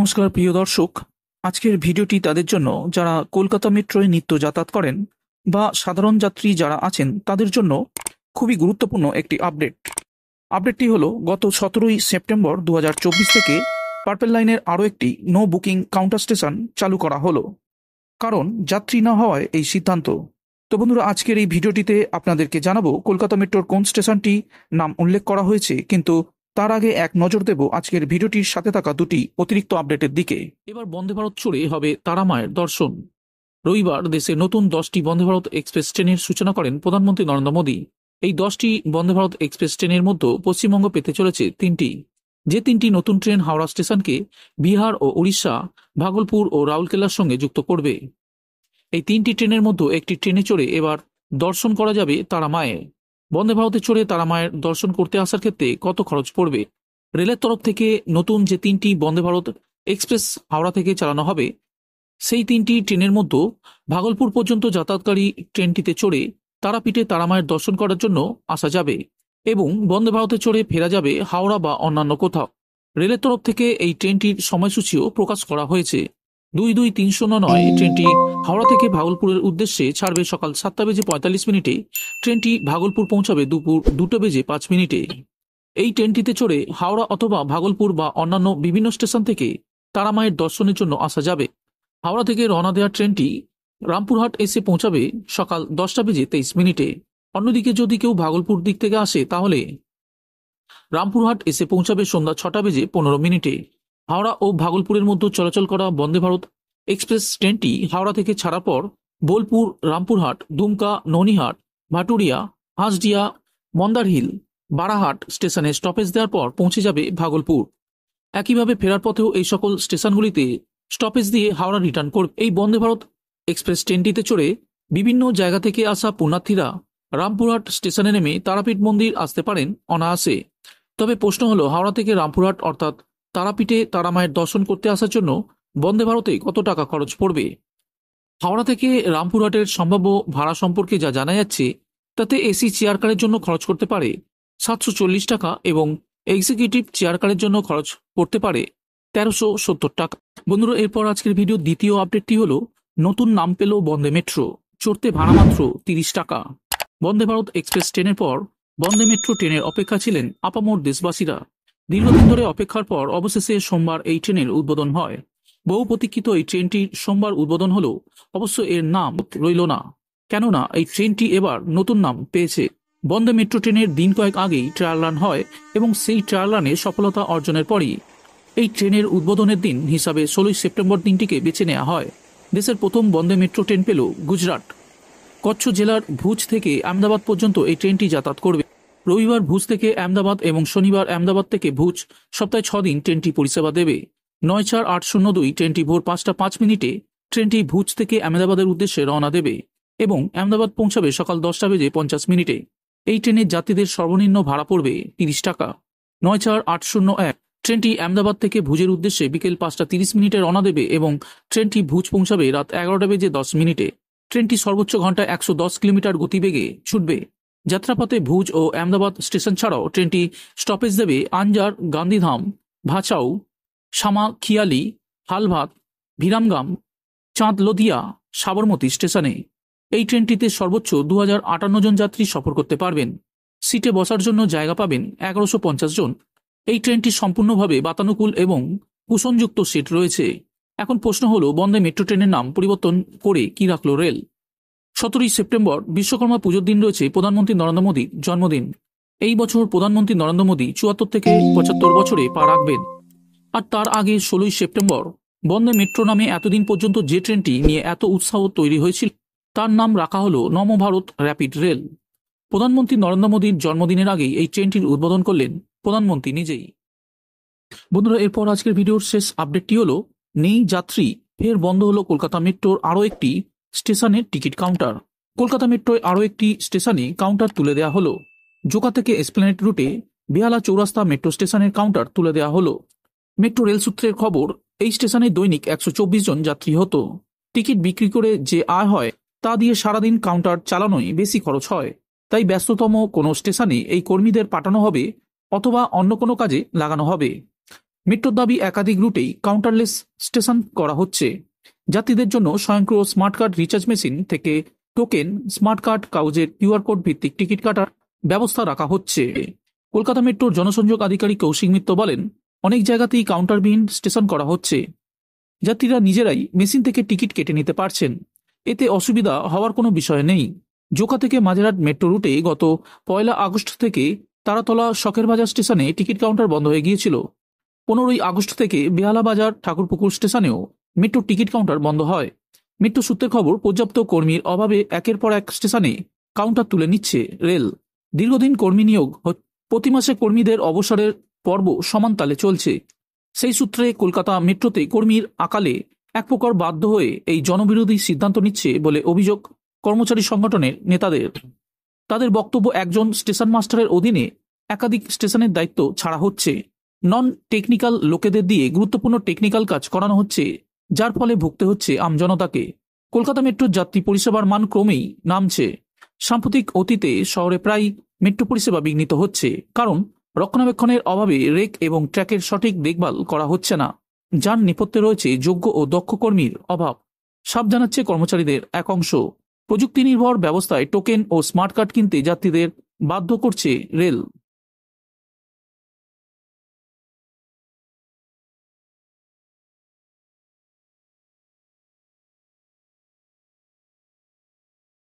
নমস্কার প্রিয় দর্শক, আজকের ভিডিওটি তাদের জন্য যারা কলকাতা মেট্রোয় নিত্য যাতায়াত করেন বা সাধারণ যাত্রী যারা আছেন তাদের জন্য খুবই গুরুত্বপূর্ণ একটি আপডেটটি হলো গত 17ই সেপ্টেম্বর 2024 থেকে পার্পেল লাইনের আরও একটি নো বুকিং কাউন্টার স্টেশন চালু করা হলো, কারণ যাত্রী না হওয়ায় এই সিদ্ধান্ত। তো বন্ধুরা, আজকের এই ভিডিওটিতে আপনাদেরকে জানাবো কলকাতা মেট্রোর কোন স্টেশনটি নাম উল্লেখ করা হয়েছে, কিন্তু তার আগে এক নজর দেব আজকের ভিডিওটির সাথে থাকা দুটি অতিরিক্ত আপডেটের দিকে। এবার বন্দে ভারত চড়ে হবে তারা মায়ের দর্শন। রবিবার দেশে নতুন 10টি বন্দে ভারত এক্সপ্রেস ট্রেনের সূচনা করেন প্রধানমন্ত্রী নরেন্দ্র মোদী। এই 10টি বন্দে ভারত এক্সপ্রেস ট্রেনের মধ্যে পশ্চিমবঙ্গ পেতে চলেছে 3টি। যে 3টি নতুন ট্রেন হাওড়া স্টেশনকে বিহার ও উড়িষ্যা, ভাগলপুর ও রাউরকেলার সঙ্গে যুক্ত করবে। এই 3টি ট্রেনের মধ্যে একটি ট্রেনে চড়ে এবার দর্শন করা যাবে তারা মায়ের। বন্দে ভারতে চড়ে তারা মায়ের দর্শন করতে আসার ক্ষেত্রে কত খরচ পড়বে? রেলের তরফ থেকে নতুন যে 3টি বন্দে ভারত এক্সপ্রেস হাওড়া থেকে চালানো হবে, সেই 3টি ট্রেনের মধ্যে ভাগলপুর পর্যন্ত যাতায়াতকারী ট্রেনটিতে চড়ে তারাপীঠে তারা মায়ের দর্শন করার জন্য আসা যাবে এবং বন্দে ভারতে চড়ে ফেরা যাবে হাওড়া বা অন্যান্য কোথাও। রেলের তরফ থেকে এই ট্রেনটির সময়সূচিও প্রকাশ করা হয়েছে। 22-309 ট্রেনটি হাওড়া থেকে ভাগলপুরের উদ্দেশ্যে ছাড়বে সকাল 7:45 ট্রেনটি ভাগলপুর পৌঁছাবে দুপুর 2:05। এই ট্রেনটিতে চড়ে হাওড়া অথবা ভাগলপুর বা অন্যান্য বিভিন্ন স্টেশন থেকে তারা মায়ের দর্শনের জন্য আসা যাবে। হাওড়া থেকে রওনা দেওয়া ট্রেনটি রামপুরহাট এসে পৌঁছাবে সকাল 10:23। অন্যদিকে যদি কেউ ভাগলপুর দিক থেকে আসে তাহলে রামপুরহাট এসে পৌঁছাবে সন্ধ্যা 6:15। হাওড়া ও ভাগলপুরের মধ্যে চলাচল করা বন্দে ভারত এক্সপ্রেস ট্রেনটি হাওড়া থেকে ছাড়ার পর বোলপুর, রামপুরহাট, দুমকা, ননিহাট, ভাটুরিয়া, হাঁসডিয়া, মন্দারহিল, বারাহাট স্টেশনে স্টপেজ দেওয়ার পর পৌঁছে যাবে ভাগলপুর। একইভাবে ফেরার পথেও এই সকল স্টেশনগুলিতে স্টপেজ দিয়ে হাওড়া রিটার্ন করবে। এই বন্দে ভারত এক্সপ্রেস ট্রেনটিতে চড়ে বিভিন্ন জায়গা থেকে আসা পুণ্যার্থীরা রামপুরহাট স্টেশনে নেমে তারাপীঠ মন্দির আসতে পারেন অনায়াসে। তবে প্রশ্ন হলো, হাওড়া থেকে রামপুরহাট অর্থাৎ তারাপীঠে তারা মায়ের দর্শন করতে আসার জন্য বন্দে ভারতে কত টাকা খরচ পড়বে? হাওড়া থেকে রামপুরহাটের সম্ভাব্য ভাড়া সম্পর্কে যা জানা যাচ্ছে, তাতে এসি চেয়ার কারের জন্য খরচ করতে পারে 740 টাকা এবং এক্সিকিউটিভ চেয়ার কারের জন্য খরচ করতে পারে 1370 টাকা। বন্ধুরা, এরপর আজকের ভিডিওর দ্বিতীয় আপডেটটি হলো নতুন নাম পেল বন্দে মেট্রো। চড়তে ভাড়া মাত্র 30 টাকা। বন্দে ভারত এক্সপ্রেস ট্রেনের পর বন্দে মেট্রো ট্রেনের অপেক্ষা ছিলেন আপামর দেশবাসীরা। দীর্ঘদিন ধরে অপেক্ষার পর অবশেষে সোমবার এই ট্রেনের উদ্বোধন হয়। বহু প্রতীক্ষিত এই ট্রেনটির সোমবার উদ্বোধন হলো, অবশ্য এর নাম রইল না, কেননা এই ট্রেনটি এবার নতুন নাম পেয়েছে। বন্দে মেট্রো ট্রেনের দিন কয়েক আগেই ট্রায়াল রান হয় এবং সেই ট্রায়াল রানে সফলতা অর্জনের পরই এই ট্রেনের উদ্বোধনের দিন হিসাবে 16ই সেপ্টেম্বর দিনটিকে বেছে নেওয়া হয়। দেশের প্রথম বন্দে মেট্রো ট্রেন পেল গুজরাট। কচ্ছ জেলার ভুজ থেকে আহমেদাবাদ পর্যন্ত এই ট্রেনটি যাতায়াত করবে। রবিবার ভুজ থেকে আহমেদাবাদ এবং শনিবার আহমেদাবাদ থেকে ভুজ, সপ্তাহে 6 দিন ট্রেনটি পরিষেবা দেবে। 94802 ট্রেনটি ভোর 5:05 ট্রেনটি ভুজ থেকে আহমেদাবাদের উদ্দেশ্যে রওনা দেবে এবং আহমেদাবাদ পৌঁছাবে সকাল 10:50। এই ট্রেনের যাত্রীদের সর্বনিম্ন ভাড়া পড়বে 30 টাকা। 94801 ট্রেনটি আহমেদাবাদ থেকে ভুজের উদ্দেশ্যে বিকেল 5:30 রওনা দেবে এবং ট্রেনটি ভুজ পৌঁছাবে রাত 11:10। ট্রেনটি সর্বোচ্চ ঘন্টায় 110 কিলোমিটার গতিবেগে ছুটবে। যাত্রাপথে ভুজ ও আহমেদাবাদ স্টেশন ছাড়াও ট্রেনটি স্টপেজ দেবে আনজার, গান্ধীধাম, ভাচাউ, সামাখিয়ালি, হালভাত, ভিরামগাম, চাঁদলোদিয়া, সাবরমতী স্টেশনে। এই ট্রেনটিতে সর্বোচ্চ 2058 জন যাত্রী সফর করতে পারবেন। সিটে বসার জন্য জায়গা পাবেন 1150 জন। এই ট্রেনটি সম্পূর্ণভাবে বাতানুকূল এবং কুশনযুক্ত সিট রয়েছে। এখন প্রশ্ন হলো, বন্দে মেট্রো ট্রেনের নাম পরিবর্তন করে কি রাখলো রেল? 17ই সেপ্টেম্বর বিশ্বকর্মা পুজোর দিন রয়েছে প্রধানমন্ত্রী নরেন্দ্র মোদীর জন্মদিন। এই বছর প্রধানমন্ত্রী নরেন্দ্র মোদী 74 থেকে 75 বছরে পা রাখবেন। আর তার আগে 16ই সেপ্টেম্বর বন্দে মেট্রো নামে এতদিন পর্যন্ত যে ট্রেনটি নিয়ে এত উৎসাহ তৈরি হয়েছিল, তার নাম রাখা হলো নবভারত র্যাপিড রেল। প্রধানমন্ত্রী নরেন্দ্র মোদীর জন্মদিনের আগেই এই ট্রেনটির উদ্বোধন করলেন প্রধানমন্ত্রী নিজেই। বন্ধুরা, এরপর আজকের ভিডিওর শেষ আপডেটটি হলো, নেই যাত্রী, ফের বন্ধ হলো কলকাতা মেট্রোর আরও একটি স্টেশনের টিকিট কাউন্টার। কলকাতা মেট্রোয় আরও একটি স্টেশনে কাউন্টার তুলে দেওয়া হলো। জোকা থেকে এসপ্ল্যানেড রুটে বেহালা চৌরাস্তা মেট্রো স্টেশনের কাউন্টার তুলে দেওয়া হলো। মেট্রো রেল সূত্রের খবর, এই স্টেশনে দৈনিক 124 জন যাত্রী হতো। টিকিট বিক্রি করে যে আয় হয় তা দিয়ে সারাদিন কাউন্টার চালানোই বেশি খরচ হয়। তাই ব্যস্ততম কোনো স্টেশনে এই কর্মীদের পাঠানো হবে অথবা অন্য কোনো কাজে লাগানো হবে। মেট্রোর দাবি একাধিক রুটেই কাউন্টারলেস স্টেশন করা হচ্ছে। যাত্রীদের জন্য স্বয়ংক্রিয় স্মার্ট কার্ড রিচার্জ মেশিন থেকে টোকেন, স্মার্ট কার্ড কাগজের কিউআর কোড ভিত্তিক টিকিট কাটার ব্যবস্থা রাখা হচ্ছে। কলকাতা মেট্রোর জনসংযোগ আধিকারিক কৌশিক মিত্র বলেন, অনেক জায়গাতেই কাউন্টারবিহীন স্টেশন করা হচ্ছে। যাত্রীরা নিজেরাই মেশিন থেকে টিকিট কেটে নিতে পারছেন। এতে অসুবিধা হওয়ার কোনো বিষয় নেই। জোকা থেকে মাঝেরহাট মেট্রো রুটে গত 1 আগস্ট থেকে তারাতলা শখের বাজার স্টেশনে টিকিট কাউন্টার বন্ধ হয়ে গিয়েছিল। 15 আগস্ট থেকে বেহালা বাজার ঠাকুরপুকুর স্টেশনেও মেট্রোর টিকিট কাউন্টার বন্ধ হয়। মেট্রো সূত্রের খবর, পর্যাপ্ত কর্মীর অভাবে একের পর এক স্টেশনে কাউন্টার তুলে নিচ্ছে রেল। দীর্ঘদিন কর্মী নিয়োগ, প্রতি মাসে কর্মীদের অবসরের পর্ব সমান তালে চলছে। সেই সূত্রে কলকাতা মেট্রোতে কর্মীর আকালে এক প্রকার বাধ্য হয়ে এই জনবিরোধী সিদ্ধান্ত নিচ্ছে বলে অভিযোগ কর্মচারী সংগঠনের নেতাদের। তাদের বক্তব্য, একজন স্টেশন মাস্টারের অধীনে একাধিক স্টেশনের দায়িত্ব ছাড়া হচ্ছে। নন টেকনিক্যাল লোকেদের দিয়ে গুরুত্বপূর্ণ টেকনিক্যাল কাজ করানো হচ্ছে, যার ফলে ভুগতে হচ্ছে আমজনতাকে। কলকাতা মেট্রোর যাত্রী পরিষেবার মান ক্রমেই নামছে। সাম্প্রতিক অতীতে শহরে প্রায় মেট্রো পরিষেবা বিঘ্নিত হচ্ছে, কারণ রক্ষণাবেক্ষণের অভাবে রেক এবং ট্র্যাকের সঠিক দেখভাল করা হচ্ছে না, যার নেপথ্যে রয়েছে যোগ্য ও দক্ষ কর্মীর অভাব। সাপ জানাচ্ছে কর্মচারীদের এক অংশ। প্রযুক্তি নির্ভর ব্যবস্থায় টোকেন ও স্মার্ট কার্ড কিনতে যাত্রীদের বাধ্য করছে রেল।